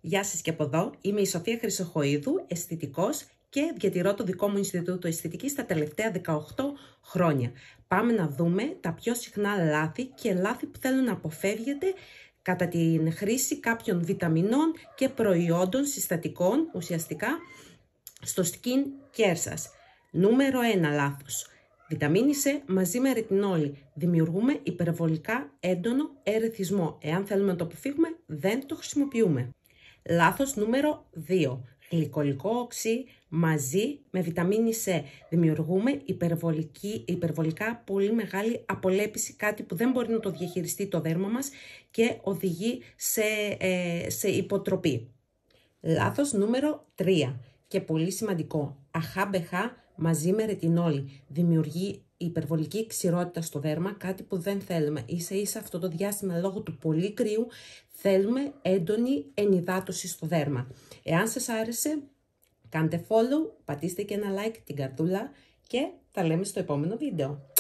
Γεια σας και από εδώ, είμαι η Σοφία Χρυσοχοΐδου, αισθητικός και διατηρώ το δικό μου Ινστιτούτο Αισθητικής τα τελευταία 18 χρόνια. Πάμε να δούμε τα πιο συχνά λάθη και λάθη που θέλω να αποφεύγετε κατά την χρήση κάποιων βιταμινών και προϊόντων συστατικών ουσιαστικά στο skin care σας. Νούμερο 1 λάθος. Βιταμίνη C μαζί με ρετινόλη. Δημιουργούμε υπερβολικά έντονο ερεθισμό. Εάν θέλουμε να το αποφύγουμε, δεν το χρησιμοποιούμε. Λάθος νούμερο 2. Γλυκολικό οξύ μαζί με βιταμίνη C. Δημιουργούμε υπερβολικά πολύ μεγάλη απολέπιση, κάτι που δεν μπορεί να το διαχειριστεί το δέρμα μας και οδηγεί σε υποτροπή. Λάθος νούμερο 3 και πολύ σημαντικό. ΑΧ-BH μαζί με ρετινόλη δημιουργεί υπερβολική ξηρότητα στο δέρμα, κάτι που δεν θέλουμε. Ίσα-ίσα αυτό το διάστημα λόγω του πολύ κρύου θέλουμε έντονη ενυδάτωση στο δέρμα. Εάν σας άρεσε, κάντε follow, πατήστε και ένα like, την καρδούλα και τα λέμε στο επόμενο βίντεο.